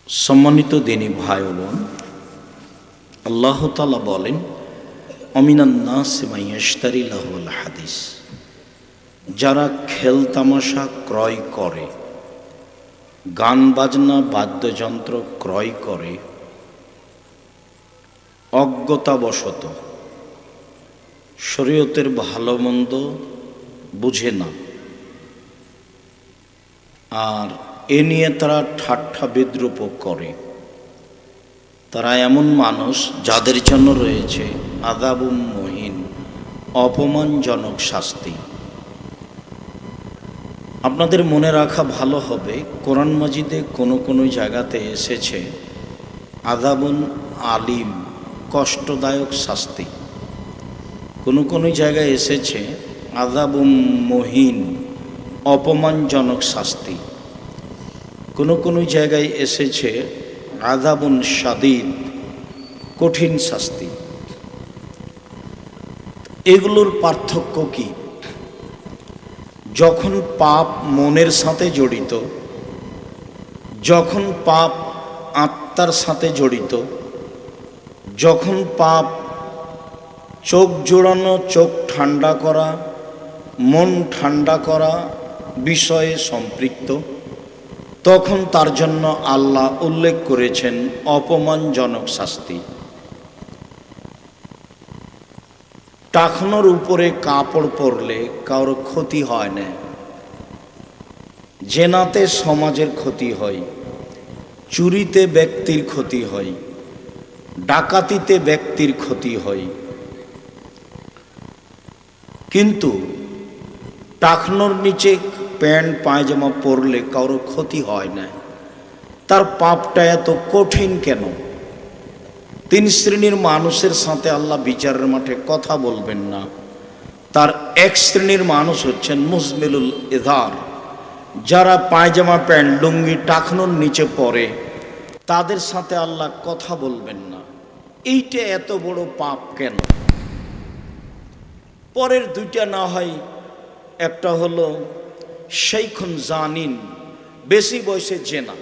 सम्मानित दिनी भाई बोन अल्लाह ताला बोलें अमिनान्नासि मान यश्तरी लाहुल हादिस যারা খেল তামাশা ক্রয় করে, গান বাজনা বাদ্যযন্ত্র ক্রয় করে অজ্ঞতাবশত, শরীয়তের ভালো মন্দ বুঝে না, আর এ নিয়ে তারা ঠাট্টা বিদ্রূপ করে, তারা এমন মানুষ যাদের জন্য রয়েছে আযাবুম মুহিন, অপমানজনক শাস্তি। আপনাদের মনে রাখা ভালো হবে, কোরআন মাজিদে কোনো জায়গাতে এসেছে আযাবুন আলিম, কষ্টদায়ক শাস্তি। কোনো জায়গায় এসেছে আযাবুম মুহিন, অপমানজনক শাস্তি। কোনো জায়গায় এসেছে আযাবুন শাদীদ, কঠিন শাস্তি। এগুলোর পার্থক্য কি? যখন পাপ মনের সাথে জড়িত, যখন পাপ আত্মার সাথে জড়িত, যখন পাপ চোখ জোড়ানো, চোখ ঠান্ডা করা, মন ঠান্ডা করা বিষয়ে সম্পৃক্ত, তখন তার জন্য আল্লাহ উল্লেখ করেছেন অপমানজনক শাস্তি। টাকনোর উপরে কাপড় পরলে কারোর ক্ষতি হয় না, জেনাতে সমাজের ক্ষতি হয়, চুরিতে ব্যক্তির ক্ষতি হয়, ডাকাতিতে ব্যক্তির ক্ষতি হয়, কিন্তু টাকনোর নিচে প্যান্ট পায়জামা পরলে কারোর ক্ষতি হয় না। তার পাপটা এত কঠিন কেন? তিন শ্রেণীর মানুষের সাথে আল্লাহ বিচারের মাঠে কথা বলবেন না। তার এক শ্রেণীর মানুষ হচ্ছেন মুজমিলুল ইজার, যারা পায়জামা প্যান্ট লুঙ্গি টাকনোর নিচে পরে, তাদের সাথে আল্লাহ কথা বলবেন না। এইটা এত বড় পাপ কেন? পরের দুইটা না হয়, একটা হলো শাইখুন জানিন, বেশি বয়সে জেনা,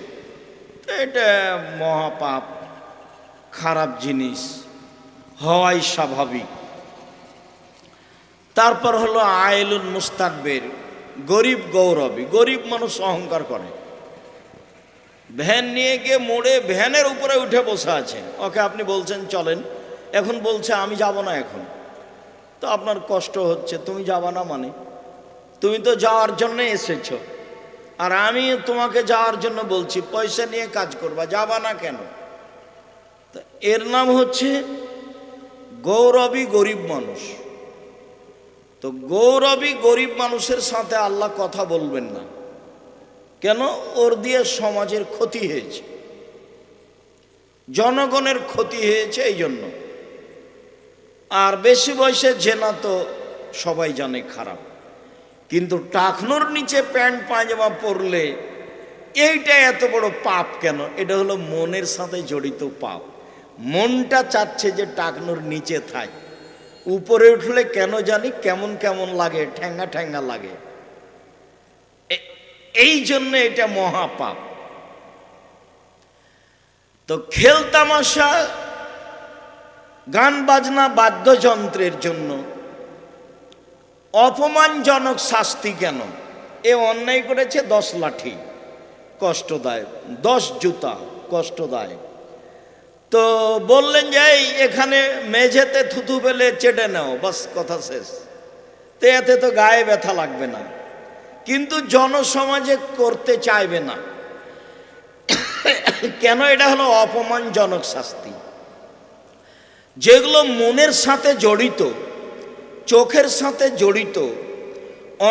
এটা মহাপাপ, খারাপ জিনিস, হওয়াই স্বাভাবিক। তারপর হলো আয়েলুন মুস্তাকবির, গরিব গৌরবী। গরিব মানুষ অহংকার করে, ভ্যান নিয়ে গিয়ে মোড়ে ভ্যানের উপরে উঠে বসে আছে, ওকে আপনি বলছেন চলেন, এখন বলছে আমি যাব না। এখন তো আপনার কষ্ট হচ্ছে, তুমি যাবা না মানে? তুমি তো যাওয়ার জন্য এসেছো, আর আমি তোমাকে যাওয়ার জন্য বলছি, পয়সা নিয়ে কাজ করবা, যাবা না কেন? এর নাম হচ্ছে গৌরবী গরিব মানুষ। তো গৌরবী গরিব মানুষের সাথে আল্লাহ কথা বলবেন না। কেন? ওর দিয়ে সমাজের ক্ষতি হয়েছে, জনগণের ক্ষতি হয়েছে, এই জন্য। আর বেশি বয়সে জেনা তো সবাই জানে খারাপ, কিন্তু টাকনোর নিচে প্যান্ট পায়জামা পরলে এইটা এত বড় পাপ কেন? এটা হলো মনের সাথে জড়িত পাপ। মনটা চাচ্ছে যে টাকনোর নিচে থাক, উপরে উঠলে কেন জানি কেমন কেমন লাগে, ঠ্যাঙ্গা ঠ্যাঙ্গা লাগে, এই জন্য এটা মহাপাপ। তো খেল তামাশা, গান বাজনা বাদ্যযন্ত্রের জন্য অপমানজনক শাস্তি কেন? এ অন্যায় করেছে 10 লাঠি কষ্টদায়ক, 10 জুতা কষ্টদায়ক। তো বললেন যে এখানে মেঝেতে থুতু ফেলে চেটে নাও, বাস কথা শেষ। তো এতে তো গায়ে ব্যথা লাগবে না, কিন্তু জনসমাজে করতে চাইবে না কেন? এটা হলো অপমানজনক শাস্তি। যেগুলো মনের সাথে জড়িত, চোখের সাথে জড়িত,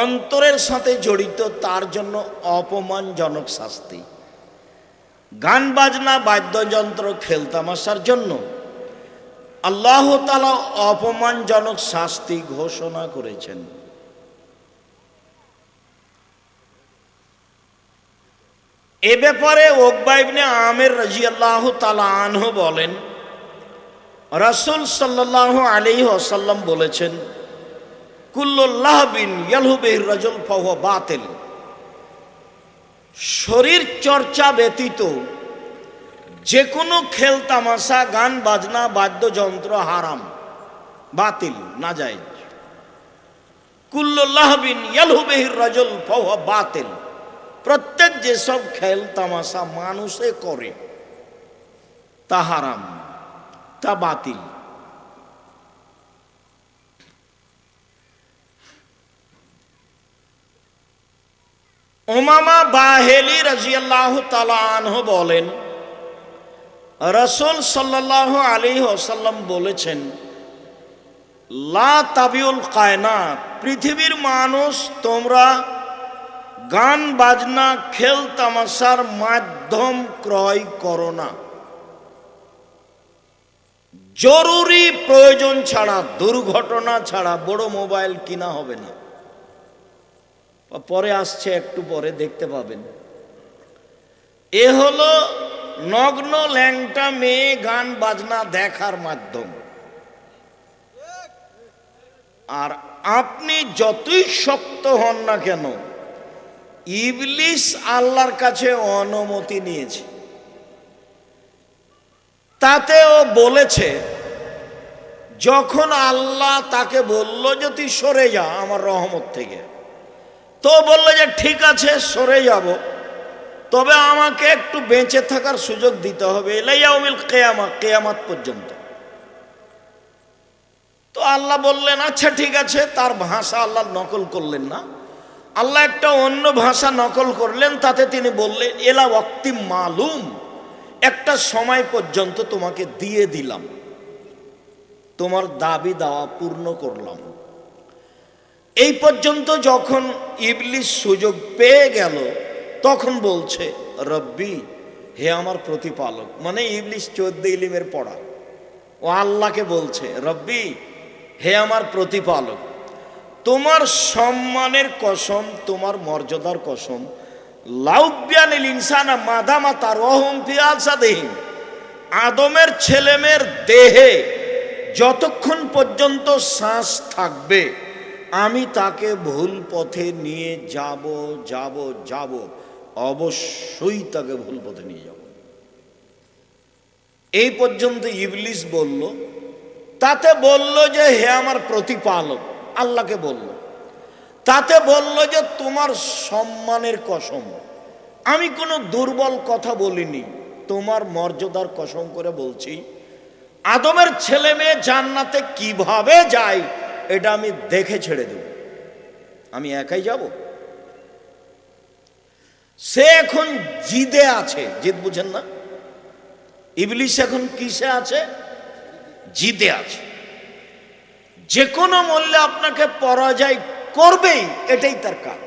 অন্তরের সাথে জড়িত, তার জন্য অপমানজনক শাস্তি। গান বাজনা বাদ্যযন্ত্র খেলতামাশার জন্য আল্লাহ তাআলা অপমানজনক শাস্তি ঘোষণা করেছেন। এ ব্যাপারে উকবা ইবনে আমির রাদিয়াল্লাহু তাআলা আনহু বলেন, রাসূল সাল্লাল্লাহু আলাইহি ওয়াসাল্লাম বলেছেন, কুল্লু লাহবিন ইয়ালহু বিহির রাজুল ফাহুয়া বাতিল। শরীর চর্চা ব্যতীত যে কোনো খেল তামাশা, গান বাজনা, বাদ্যযন্ত্র হারাম, বাতিল, নাজায়েজ। কুল্লু লাহবিন ইয়ালহু বিহির রাজুল ফাহুয়া বাতিল। প্রত্যেক যেসব খেল তামাশা মানুষে করে তা হারাম, তা বাতিল। উমামা বাহেলি রাদিয়াল্লাহু তাআলা আনহু বলেন, রাসূল সাল্লাল্লাহু আলাইহি ওয়াসাল্লাম বলেছেন, লা তাবিউল কায়নাত, পৃথিবীর মানুষ তোমরা গান বাজনা, খেল তামাশার মাধ্যম ক্রয় করো না। জরুরি প্রয়োজন ছাড়া, দুর্ঘটনা ছাড়া বড় মোবাইল কিনা হবে না। পরে আসছে, একটু পরে দেখতে পাবেন। এ হলো নগ্ন ল্যাংটা মেয়ে গান বাজনা দেখার মাধ্যম। আর আপনি যতই শক্ত হন না কেন, ইবলিস আল্লাহর কাছে অনুমতি নিয়েছে। তাতে ও বলেছে, যখন আল্লাহ তাকে বলল যে তুই সরে যা আমার রহমত থেকে, তো বলল যে ঠিক আছে সরে যাব, তবে আমাকে একটু বেঁচে থাকার সুযোগ দিতে হবে, ইলা ইয়াউমিল কিয়ামা, কিয়ামত পর্যন্ত। তো আল্লাহ বললেন আচ্ছা ঠিক আছে। তার ভাষা আল্লাহ নকল করলেন না, আল্লাহ একটা অন্য ভাষা নকল করলেন। তাতে তিনি বললেন, এলা ওয়াক্তি মালুম, একটা সময় পর্যন্ত তোমাকে দিয়ে দিলাম, তোমার দাবি দাওয়া পূর্ণ করলাম। এই পর্যন্ত যখন ইবলিস সুযোগ পেয়ে গেল, তখন বলছে, রব্বি, হে আমার প্রতিপালক। মানে ইবলিস 14 ইলিমের পড়া, ও আল্লাহকে বলছে, রব্বি, হে আমার প্রতিপালক, তোমার সম্মানের কসম, তোমার মর্যাদার কসম, লাউবিয়ানিল ইনসানা মাদামা তারওয়াহুম ফি আসাদিহিম, আদমের ছেলেমেয়ের দেহে যতক্ষণ পর্যন্ত শ্বাস থাকবে আমি তাকে ভুল পথে নিয়ে যাব যাব যাব, অবশ্যই তাকে ভুল পথে নিয়ে যাব। এই পর্যন্ত ইবলিস বলল। তাতে বলল যে হে আমার প্রতিপালক, আল্লাহকে বলল। তাতে বলল যে তোমার সম্মানের কসম, আমি কোনো দুর্বল কথা বলিনি, তোমার মর্যাদার কসম করে বলছি, আদমের ছেলে মেয়ে জান্নাতে কিভাবে যায় এটা আমি দেখে ছেড়ে দেব। আমি একাই যাব? সে এখন জিদে আছে। জিদ বুঝেন না? ইবলিস এখন কিসে আছে? জিদে আছে। যে কোনো মূল্যে আপনাকে পরাজয় করবেই, এটাই তার কাজ।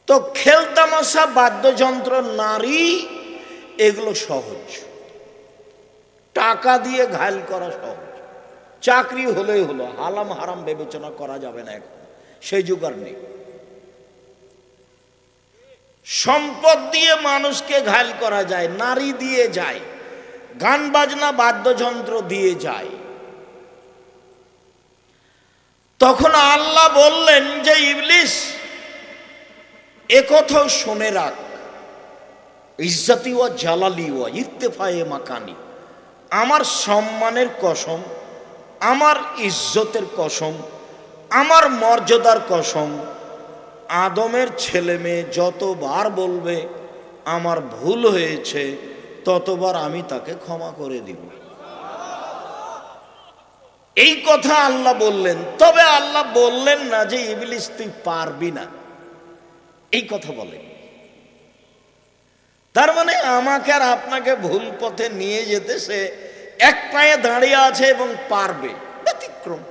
তো খেলতামাশা, বাদ্যযন্ত্র, নারী, এগুলো সহজ, টাকা দিয়ে ঘায়ল করা সহজ। চাকরি হলেই হলো, হালাম হারাম বিবেচনা করা যাবে না, এখন সেই যুগ আর নেই। সম্পদ দিয়ে মানুষকে ঘায়ল করা যায়, নারী দিয়ে যায়, গান বাজনা বাদ্যযন্ত্র দিয়ে যায়। তখন আল্লাহ বললেন যে ইবলিস, একথাও শুনে রাখ, ইজ্জতি ওয়া জালালি ওয়া ইরতিফায়ে মাকানি, আমার সম্মানের কসম, আমার ইজ্জতের কসম, আমার মর্যাদার কসম, আদমের ছেলে মেয়ে যতবার বলবে আমার ভুল হয়েছে, ততবার আমি তাকে ক্ষমা করে দিব। এই কথা আল্লাহ বললেন। তবে আল্লাহ বললেন না যে ইবলিস তুই পারবি না, এই কথা বলেন। তার মানে আমাকে আর আপনাকে ভুল পথে নিয়ে যেতে সে এক পায়ে দাঁড়িয়ে আছে এবং পারবে। ব্যতিক্রম,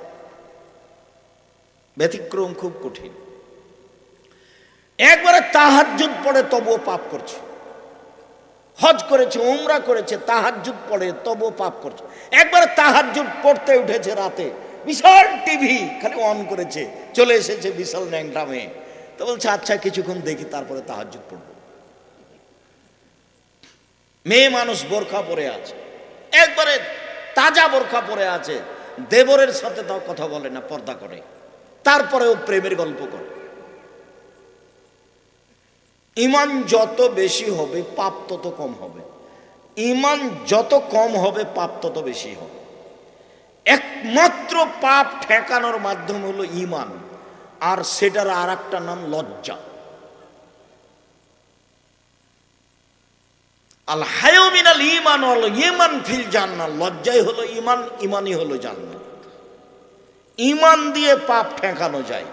ব্যতিক্রম খুব কঠিন। একবারে তাহাজ্জুদ পড়ে তবুও পাপ করছে, হজ করেছে, উমরা করেছে, তাহাজ্জুদ পড়ে তবুও পাপ করছে। একবারে তাহাজ্জুদ পড়তে উঠেছে রাতে, বিশাল টিভি খালি অন করেছে, চলে এসেছে বিশাল ন্যাংটা মেয়ে, তো বলছে আচ্ছা কিছুক্ষণ দেখি তারপরে তাহাজ্জুদ পড়বো। মেয়ে মানুষ বোরখা পরে আছে, একবারে তাজা বোরখা পরে আছে, দেবরের সাথে তাও কথা বলে না, পর্দা করে, তারপরেও প্রেমের গল্প করে। ইমান যত বেশি হবে পাপ তত কম হবে। ইমান যত কম হবে পাপ তত বেশি হবে। একমাত্র পাপ ঠেকানোর মাধ্যম হলো ইমান, আর সেটার আর একটা নাম লজ্জা। আল হায়ু মিনাল ঈমান ওয়াল ঈমান ফিল জান্নাহ, লজ্জাই হলো ঈমান, ঈমানই হলো জান্নাত। ঈমান দিয়ে পাপ ঠেকানো যায়।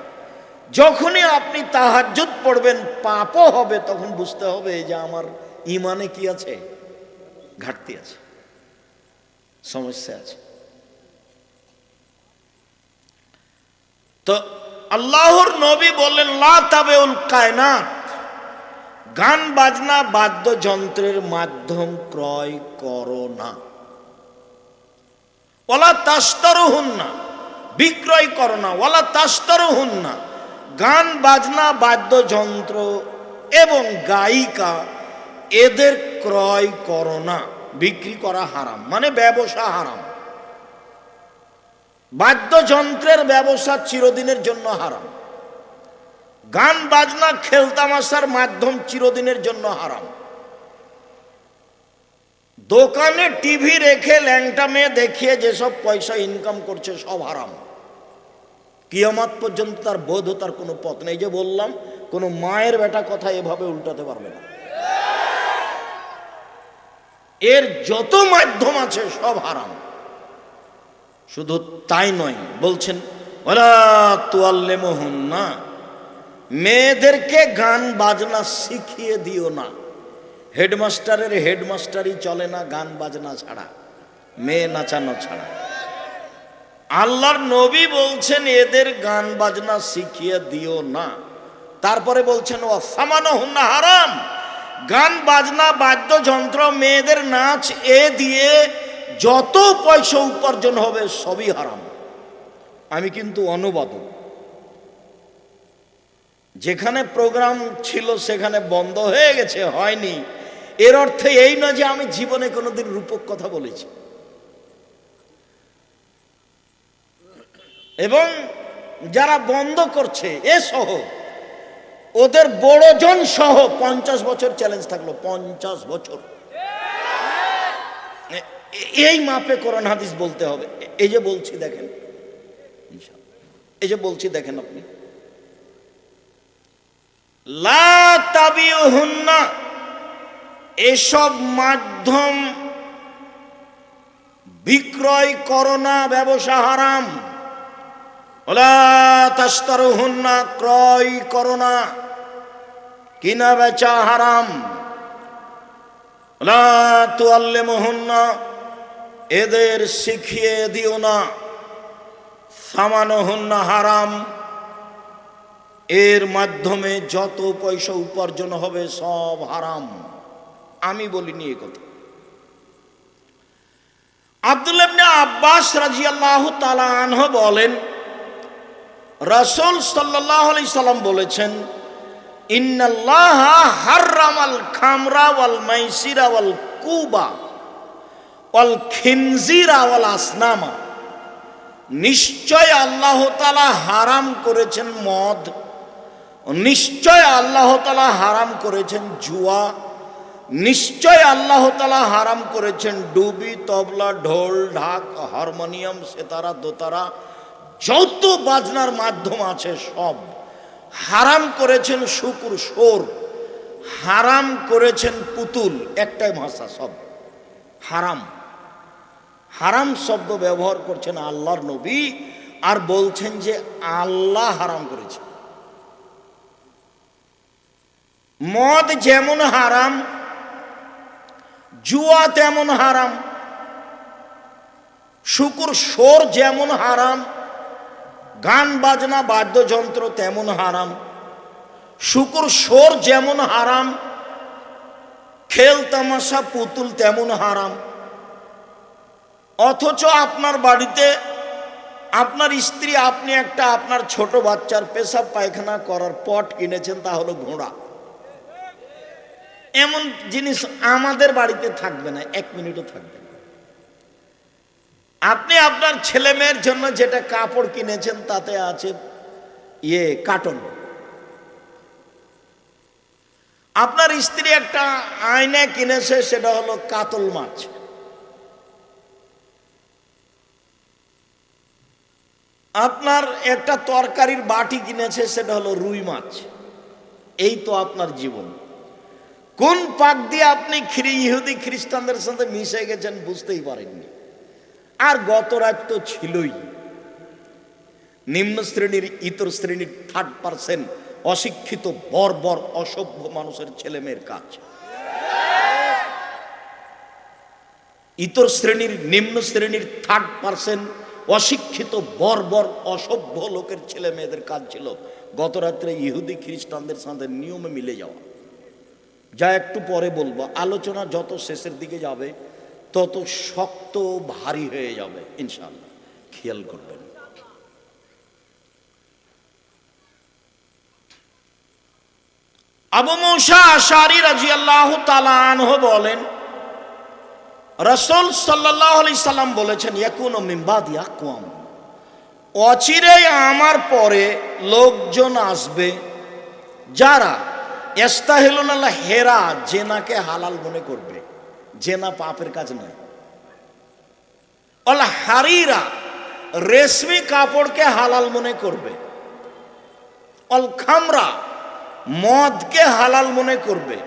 যখনই আপনি তাহাজ্জুদ পড়বেন পাপও হবে, তখন বুঝতে হবে যে আমার ঈমানে কি আছে, ঘাটতি আছে, সমস্যা আছে। তো আল্লাহর নবী বললেন লা তাবিউল কায়নাত, গান বাজনা বাদ্যযন্ত্রের মাধ্যম ক্রয় করো না। ওয়ালা তাশতারুহুন্না, বিক্রয় করো না। ওয়ালা তাশতারুহুন্না, গান বাজনা বাদ্যযন্ত্র এবং গায়িকা এদের ক্রয় করো না। বিক্রি করা হারাম, মানে ব্যবসা হারাম। বাদ্যযন্ত্রের ব্যবসা চিরদিনের জন্য হারাম। গান বাজনা খেলতামাশার মাধ্যম চিরদিনের জন্য হারাম। দোকানে টিভি রেখে ল্যাংটা মেয়ে দেখিয়ে যেসব পয়সা ইনকাম করছে সব হারাম। কিয়ামত পর্যন্ত তার বৈধতার কোনো পথ নেই। যে বললাম, কোনো মায়ের বেটা কথা এভাবে উল্টাতে পারবে না। এর যত মাধ্যম আছে সব হারাম। শুধু তাই নয়, বলছেন ওয়ালা তুআল্লিমুহুন্না, মেয়েদেরকে গান বাজনা শিখিয়ে দিও না। হেডমাস্টারের হেডমাস্টারই চলে না গান বাজনা ছাড়া, মেয়ে নাচানো ছাড়া। আল্লাহর নবী বলছেন এদের গান বাজনা শিখিয়ে দিও না। তারপরে বলছেন ওয়াসামানুহুন্না হারাম, গান বাজনা বাদ্যযন্ত্র মেয়েদের নাচ এ দিয়ে যত পয়সা উপার্জন হবে সবই হারাম। আমি কিন্তু অনুবাদক, যেখানে প্রোগ্রাম ছিল সেখানে বন্ধ হয়ে গেছে, হয়নি, এর অর্থ এই নয় যে আমি জীবনে কোনোদিন রূপক কথা বলেছি। এবং যারা বন্ধ করছে এ সহ ওদের বড়জন সহ 50 বছর চ্যালেঞ্জ থাকলো, 50 বছর। এই মাপে কোরআন হাদিস বলতে হবে। এই যে বলছি দেখেন, এই যে বলছি দেখেন আপনি, লা তাবিউহুন্না, এসব মাধ্যম বিক্রয় করো না, ব্যবসা হারাম। ওয়ালা তাশতারুহুন্না, ক্রয় করো না, কিনা বেচা হারাম। ওয়ালা তুআল্লিমুহুন্না, এদের শিখিয়ে দিও না। সামানুহুন্না হারাম, এর মাধ্যমে যত পয়সা উপার্জন হবে সব হারাম। আমি বলিনি এই কথা। আব্দুল্লাহ ইবনে আব্বাস রাদিয়াল্লাহু তাআলা আনহু বলেন, রাসূল সাল্লাল্লাহু আলাইহি সাল্লাম বলেছেন, ইন্নাল্লাহা হাররামাল খামরা ওয়াল মাইসিরা ওয়াল কুবা ওয়াল খিনজিরা ওয়াল আসনামা, নিশ্চয় আল্লাহ তাআলা হারাম করেছেন মদ, নিশ্চয় আল্লাহ তাআলা হারাম করেছেন জুয়া, নিশ্চয় আল্লাহ তাআলা হারাম করেছেন ডুবি, তবলা, ঢোল, ঢাক, হারমোনিয়াম, সেতারা, দোতারা, যত বাজনার মাধ্যম আছে সব হারাম করেছেন। শুকুর, সোর হারাম করেছেন, পুতুল, একটাই ভাষা, সব হারাম। হারাম শব্দ ব্যবহার করছেন আল্লাহর নবী, আর বলছেন যে আল্লাহ হারাম করেছে। মদ যেমন হারাম, জুয়া তেমন হারাম, শুকুর সোর যেমন হারাম, গান বাজনা বাদ্যযন্ত্র তেমন হারাম। শুকুর সোর যেমন হারাম, খেল তামাশা পুতুল তেমন হারাম। অথচ আপনার বাড়িতে আপনার স্ত্রী, আপনি একটা আপনার ছোট বাচ্চার পেশাব পায়খানা করার পট কিনেছেন, তা হলো ঘোড়া। এমন জিনিস আমাদের বাড়িতে থাকবে না, 1 মিনিটও থাকবে না। আপনি আপনার ছেলে মেয়ের জন্য যেটা কাপড় কিনেছেন তাতে আছে কার্টন। আপনার স্ত্রী একটা আয়না কিনেছে, সেটা হলো কাতল মাছ। আপনার একটা তরকারির বাটি কিনেছে, সেটা হলো রুই মাছ। এই তো আপনার জীবন। কোন পাক দিয়ে আপনি ইহুদি খ্রিস্টানদের সাথে মিশে গেছেন বুঝতেই পারেননি। আর গত রাত তো ছিলই নিম্ন শ্রেণীর, ইতর শ্রেণীর 3% অশিক্ষিত বর্বর অসভ্য মানুষের ছেলে মেয়ের কাজ। ইতর শ্রেণীর, নিম্ন শ্রেণীর 3% অশিক্ষিত বর্বর অসভ্য লোকের ছেলে মেয়েদের কাজ ছিল গত রাত্রে ইহুদি খ্রিস্টানদের সাথে নিয়মে মিলে যাওয়া। যা একটু পরে বলবো। আলোচনা যত শেষের দিকে যাবে তত শক্ত ভারী হয়ে যাবে ইনশাআল্লাহ, খেয়াল করবেন। আবু মুসা আশআরী রাদিয়াল্লাহু তাআলা আনহু বলেন, রাসূল সাল্লাল্লাহু আলাইহি সাল্লাম বলেছেন, ইয়াকুনু মিন বাদি আকওয়াম, অচিরেই আমার পরে লোকজন আসবে যারা ইস্তাহিলুনাল হেরা, জেনাকে হালাল মনে করবে। জেনা পাপের কাজ নয়। অল হারিরা, রেশমি কাপড়কে হালাল মনে করবে। অল খামরা, মদকে হালাল মনে করবে।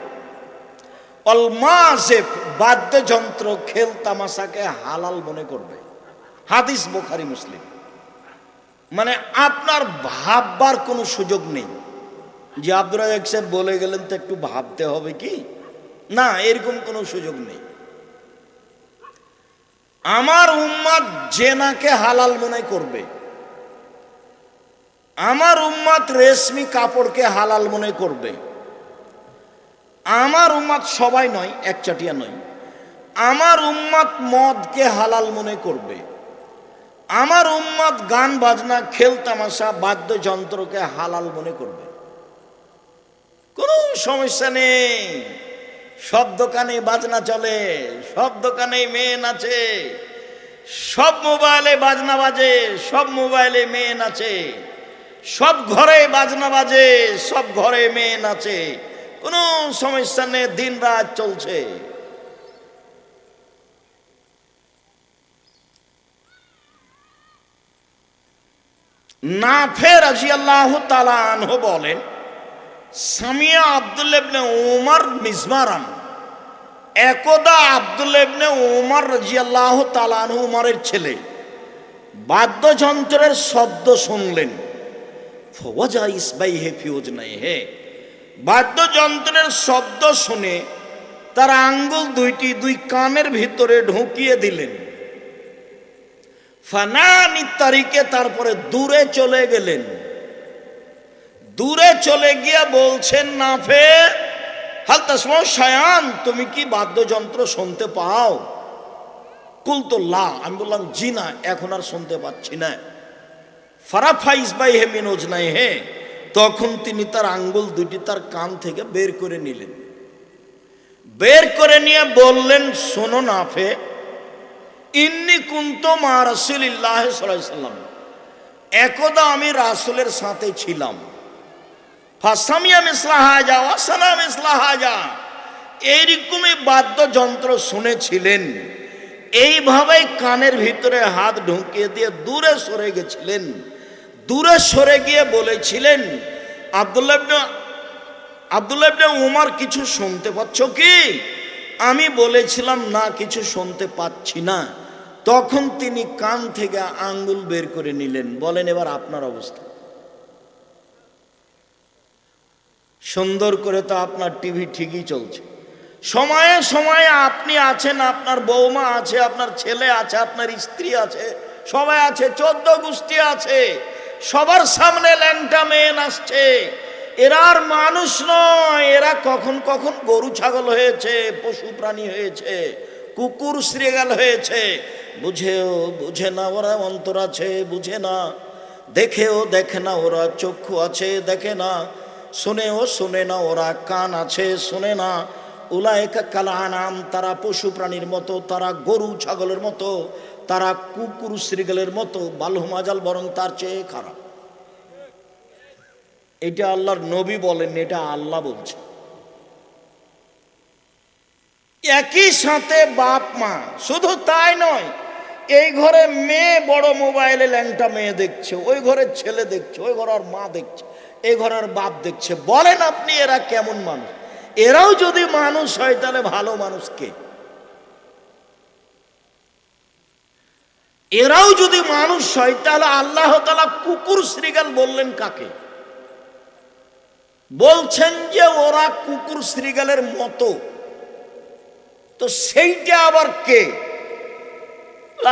অল মাযিফ, বাদ্যযন্ত্র খেল তামাশাকে হালাল মনে করবে। হাদিস বুখারী মুসলিম। মানে আপনার ভাববার কোনো সুযোগ নেই যে আব্দুর রাজ্জাক সাহেব বলে গেলেন তো একটু ভাবতে হবে কি, না, এরকম কোনো সুযোগ নেই। আমার উম্মত জেনাকে হালাল মনে করবে, আমার উম্মত রেশমি কাপড়কে হালাল মনে করবে। আমার উম্মত সবাই নয়, একচাটিয়া নয়, আমার উম্মত মদকে হালাল মনে করবে। আমার উম্মত গান বাজনা খেল তামাশা বাদ্যযন্ত্রকে হালাল মনে করবে। কোনো সমস্যা নেই। সব দোকানে বাজনা চলে, সব দোকানে মেয়ে নাচে, সব মোবাইলে বাজনা বাজে, সব মোবাইলে মেয়ে নাচে, সব ঘরে বাজনা বাজে, সব ঘরে মেয়ে নাচে। কোনো সমস্যা নেই, দিন রাত চলছে। নাফে রাদিয়াল্লাহু তাআলা আনহু বলেন, সামিয়া আব্দুল্লাহ ইবনে উমর মিজমারান, একদা আব্দুল্লাহ ইবনে উমর রাদিয়াল্লাহু তাআলা আনহু, উমরের ছেলে, বাদ্যযন্ত্রের শব্দ শুনলেন। ফওয়াজা ইসবাইহি ফি উযনাইহি, বাদ্যযন্ত্রের শব্দ শুনে তার আঙ্গুল দুইটি দুই কানের ভিতরে ঢুকিয়ে দিলেন। ফানানি তারিকে, তারপরে দূরে চলে গেলেন। দূরে চলে গিয়ে বলছেন, নাফে হাল তাসমাউ শায়ান, তুমি কি বাদ্যযন্ত্র শুনতে পাও? কুলতু লা, আমি বললাম জি না, এখন আর শুনতে পাচ্ছি না। ফারাফা ইসবাইহি মিন উযনাইহি, তখন তিনি তার আঙ্গুল দুটি তার কান থেকে বের করে নিলেন। বের করে নিয়ে বললেন, শোনো নাফে, ইন্নী কুনতু মা রাসূলিল্লাহ সাল্লাল্লাহু আলাইহি সাল্লাম, একদা আমি রাসূলের সাথে ছিলাম। ফাসামিয়া মিসলা হাজা ওয়া সানা মিসলা হাজা, এইরকমই বাদ্যযন্ত্র শুনেছিলেন। এইভাবেই কানের ভিতরে হাত ঢুকিয়ে দিয়ে দূরে সরে গেছিলেন। দূরে সরে গিয়ে বলেছিলেন, আব্দুল্লাহ ইবনে উমর, কিছু শুনতে পাচ্ছ কি? আমি বলেছিলাম না, কিছু শুনতে পাচ্ছি না। তখন তিনি কান থেকে আঙ্গুল বের করে নিলেন। বলেন এবার আপনার অবস্থা। সুন্দর করে তো আপনার টিভি ঠিকই চলছে, সময়ে সময়ে আপনি আছেন, আপনার বৌমা আছে, আপনার ছেলে আছে, আপনার স্ত্রী আছে, সবাই আছে, 14 গোষ্ঠী আছে, সবার সামনে ল্যাংটা মেয়ে নাচছে। এরা আর মানুষ নয়, এরা কখন কখন গরু ছাগল হয়েছে, পশু প্রাণী হয়েছে, কুকুর শ্রীগাল হয়েছে। বুঝেও বুঝে না ওরা, অন্তর আছে বুঝে না, দেখেও দেখে না ওরা, চক্ষু আছে দেখে না, শুনেও শুনে না ওরা, কান আছে শোনে না। উলাইকা কাল আনাম, তারা পশু প্রাণীর মতো, তারা গরু ছাগলের মতো, তারা কুকুর শ্রীগালের মতো, বালহুম আজাল, বরং তার চেয়ে খারাপ। এটা আল্লাহর নবী বলেন, এটা আল্লাহ বলছে। একই সাথে বাপ মা, শুধু তাই নয়, এই ঘরে মেয়ে বড় মোবাইলে ল্যাংটা মেয়ে দেখছে, ওই ঘরের ছেলে দেখছে, ওই ঘরের মা দেখছে, এই ঘরের বাপ দেখছে। বলেন আপনি এরা কেমন মানুষ? এরাও যদি মানুষ হয় তাহলে ভালো মানুষ কে? এরাও যদি মানুষ হয় তাহলে আল্লাহ তাআলা কুকুর শ্রীগাল বললেন কাকে? বলছেন যে ওরা কুকুর শ্রীগালের মতো। তো সেইটা আবার কে?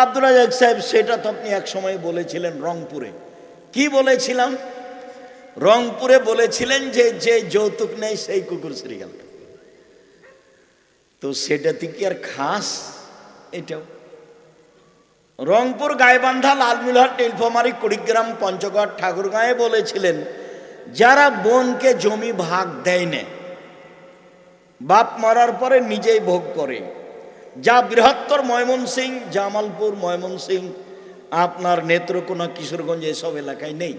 আব্দুল রাজ্জাক সাহেব, সেটা তো আপনি এক সময় বলেছিলেন রংপুরে। কি বলেছিলাম? রংপুরে বলেছিলেন যে যে যৌতুক নেই সেই কুকুর শ্রীগাল। তো সেটাতে কি আর খাস? এটাও রংপুর, গাইবান্ধা, লালমিলহাট, নীলফামারী, কুড়িগ্রাম, পঞ্চগড়, ঠাকুরগাঁয়ে বলেছিলেন যারা বোনকে জমি ভাগ দেয় না, বাপ মারার পরে নিজেই ভোগ করে, যা বৃহত্তর ময়মনসিংহ, জামালপুর, ময়মনসিংহ, আপনার নেত্রকোনা, কিশোরগঞ্জ এসব এলাকায় নেই,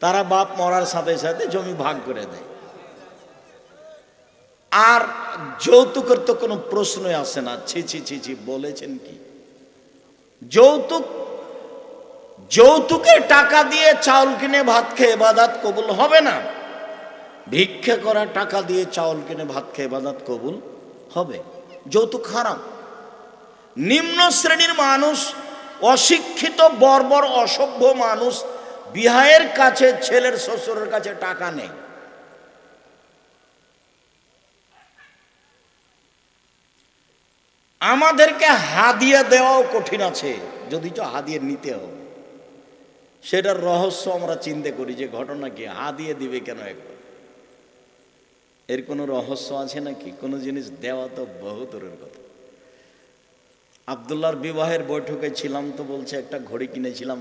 তারা বাপ মরার সাথে সাথে জমি ভাগ করে দেয়। আর যৌতুকের তো কোনো প্রশ্নই আসে না। ছি ছি ছি ছি, বলেছেন কি? যৌতুকের টাকা দিয়ে চাউল কিনে ভাত খেয়ে ইবাদত কবুল হবে না। ভিক্ষা করা টাকা দিয়ে চাউল কিনে ভাত খেয়ে ইবাদত কবুল হবে। যৌতুক হারাম। নিম্ন শ্রেণীর মানুষ, অশিক্ষিত, বর্বর, অসভ্য মানুষ বিহায়ের কাছে, ছেলের শ্বশুরের কাছে টাকা নেই। আমাদেরকে হাদিয়া দেওয়াও কঠিন আছে, যদি তো হাদিয়া নিতে হবে। সেটার রহস্য আমরা চিন্তা করি যে ঘটনা কি, হাদিয়া দিবে কেন? একবার এর কোনো রহস্য আছে নাকি? কোনো জিনিস দেওয়া তো বহু দূরের কথা। আব্দুল্লাহর বিবাহের বৈঠকে ছিলাম, তো বলছে একটা ঘড়ি কিনেছিলাম।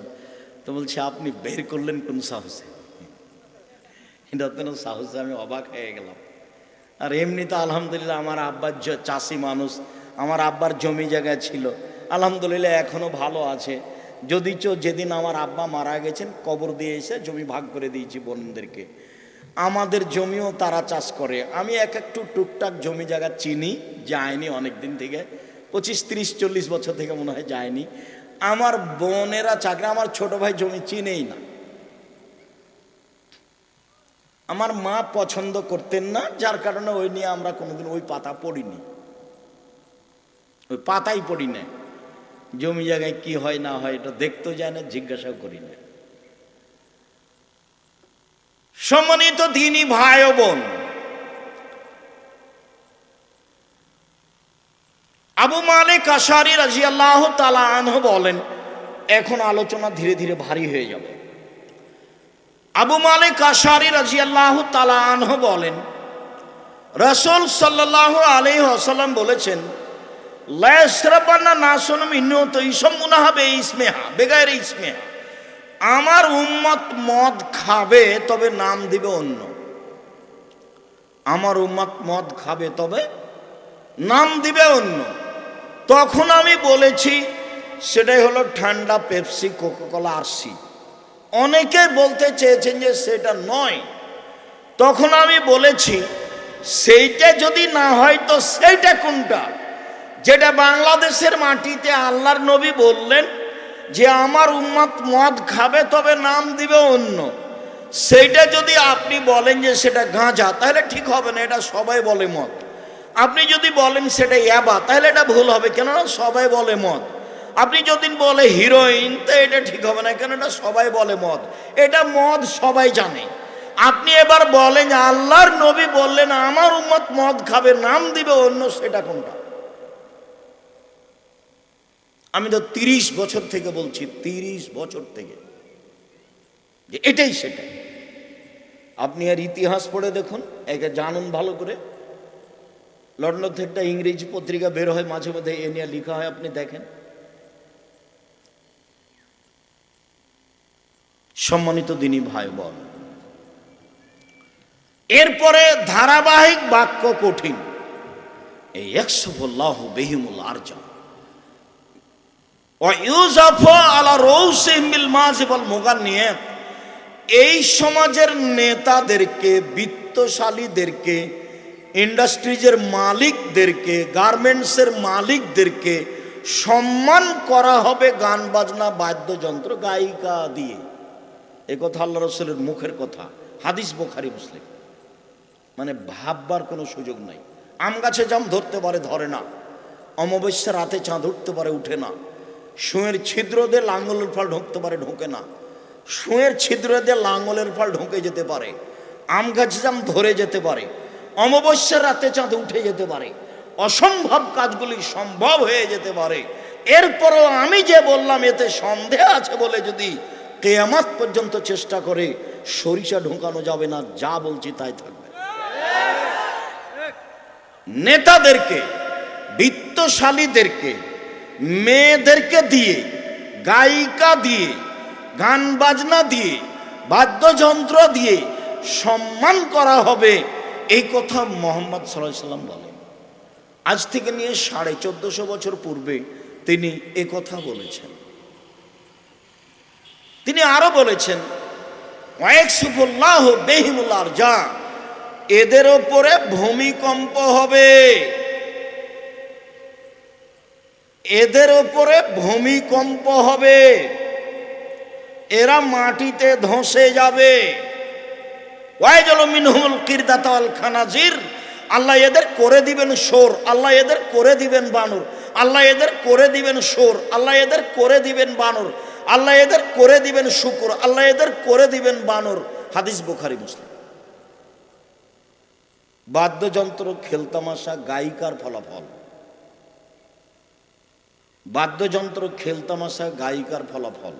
তো বলছে আপনি বের করলেন কোন সাহসে? এটা তো সাহসে আমি অবাক হয়ে গেলাম। আর এমনি তো আলহামদুলিল্লাহ আমার আব্বার চাষি মানুষ, আমার আব্বার জমি জায়গা ছিল, আলহামদুলিল্লাহ এখনো ভালো আছে। যদিচ যেদিন আমার আব্বা মারা গেছেন কবর দিয়ে এসে জমি ভাগ করে দিয়েছি বোনদেরকে। আমাদের জমিও তারা চাষ করে। আমি একটু টুকটাক জমি জায়গা চিনি, যায়নি অনেক দিন থেকে, 25, 30, 40 বছর থেকে মনে হয় যায়নি। আমার বোনেরা চাকরি, আমার ছোট ভাই জমি চিনেই না। আমার মা পছন্দ করতেন না, যার কারণে ওই নিয়ে আমরা কোনোদিন ওই পাতা পড়িনি, ওই পাতাই পড়ি না। জমি জায়গায় কি হয় না হয় এটা দেখতেও যায় না, জিজ্ঞাসাও করি না। সম্মানিত দ্বীনি ভাই ও বোন, আবু মালিক আশআরী রাদিয়াল্লাহু তাআলা আনহু বলেন, এখন আলোচনা ধীরে ধীরে ভারী হয়ে যাবে। আবু মালিক আশআরী রাদিয়াল্লাহু তাআলা আনহু বলেন, রাসূল সাল্লাল্লাহু আলাইহি ওয়াসাল্লাম বলেছেন, লা ইয়াশরাবান্না নাসুন মিন তাইসামুনা বিইসমিহা বিগাইরি ইসমিহা। আমার উম্মত মদ খাবে তবে নাম দিবে অন্য। আমার উম্মত মদ খাবে তবে নাম দিবে অন্য। তখন আমি বলেছি সেটাই হলো ঠান্ডা, পেপসি, কোকাকোলা, আরসি। অনেকে বলতে চেয়েছেন যে সেটা নয়। তখন আমি বলেছি সেইটা যদি না হয় তো সেইটা কোনটা? যেটা বাংলাদেশের মাটিতে আল্লাহর নবী বললেন যে আমার উম্মত মদ খাবে তবে নাম দিবে অন্য। সেইটা যদি আপনি বলেন যে সেটা গাঁজা, তাহলে ঠিক হবে না, এটা সবাই বলে মদ। আপনি যদি বলেন সেটা ইয়াবা, তাহলে এটা ভুল হবে, কেননা সবাই বলে মদ। আপনি যদি বলে হিরোইন, তো এটা ঠিক হবে না, কেন এটা সবাই বলে মদ। এটা মদ সবাই জানে। আপনি এবার বলেন আল্লাহর নবী বললেন আমার উম্মত মদ খাবে নাম দিবে অন্য, সেটা কোনটা? আমি তো 30 বছর থেকে বলছি, 30 বছর থেকে, যে এটাই সেটাই। আপনি আর ইতিহাস পড়ে দেখুন, একে জানুন ভালো করে। লন্ডন থেকে একটা ইংরেজি পত্রিকা বের হয় মাঝে মধ্যে, এ নিয়ে লেখা হয়, আপনি দেখেন। সম্মানিত দ্বীনি ভাই বোন, এরপরে ধারাবাহিক বাক্য কঠিন। এই ইয়াকসুবুল্লাহু বিহিমুল আরজা ওয়া ইউজাফু আলা রাউসিহিম বিল মাযিব ওয়াল মুগান্নিয়াত। এই সমাজের নেতাদেরকে, বিত্তশালীদেরকে ইন্ডাস্ট্রিজের মালিকদেরকে, গার্মেন্টসের মালিকদেরকে সম্মান করা হবে গান বাজনা বাদ্যযন্ত্র গায়িকা দিয়ে। এ কথা আল্লাহ রাসূলের মুখের কথা, হাদিস বুখারী মুসলিম। মানে ভাববার কোনো সুযোগ নাই। আম গাছে জাম ধরতে পারে, ধরে না। অমাবস্যা রাতে চাঁদ উঠতে পারে, উঠে না। সুঁয়ের ছিদ্র দিয়ে লাঙ্গলের ফল ঢুকতে পারে, ঢোকে না। সুঁয়ের ছিদ্র দিয়ে লাঙ্গলের ফল ঢুকে যেতে পারে। আম গাছে জাম ধরে যেতে পারে। অমাবস্যার রাতে চাঁদ উঠে যেতে পারে। অসম্ভব কাজগুলি সম্ভব হয়ে যেতে পারে। এরপরও আমি যে বললাম এতে সন্দেহ আছে বলে যদি কিয়ামত পর্যন্ত চেষ্টা করে, সরিষা ঢোকানো যাবে না। যা বলছি তাই থাকবে। নেতাদেরকে, বিত্তশালীদেরকে, মেয়েদেরকে দিয়ে, গায়িকা দিয়ে, গান বাজনা দিয়ে, বাদ্যযন্ত্র দিয়ে সম্মান করা হবে, এই কথা মুহাম্মদ সাল্লাল্লাহু আলাইহি ওয়াসাল্লাম বলেন। আজ থেকে নিয়ে 1450 বছর পূর্বে তিনি এ কথা বলেছেন। তিনি আরো বলেছেন, ওয়ায়াকসুফুল্লাহু বিহিমুল আরজা, এদের উপরে ভূমিকম্প হবে, এদের উপরে ভূমিকম্প হবে, এরা মাটিতে ধসে যাবে। ওয়াইজালু মিনহুল কিরদাতা ওয়াল খানাজির, আল্লাহ এদের করে দিবেন শোর, আল্লাহ এদের করে দিবেন বানর, আল্লাহ এদের করে দিবেন শোর, আল্লাহ এদের করে দিবেন বানর, আল্লাহ এদের করে দিবেন শুকর, আল্লাহ এদের করে দিবেন বানর। হাদিস বুখারী মুসলিম। বাদ্যযন্ত্র, খেলতামাশা, গায়িকার ফলাফল। বাদ্যযন্ত্র, খেলতামাশা, গায়িকার ফলাফল।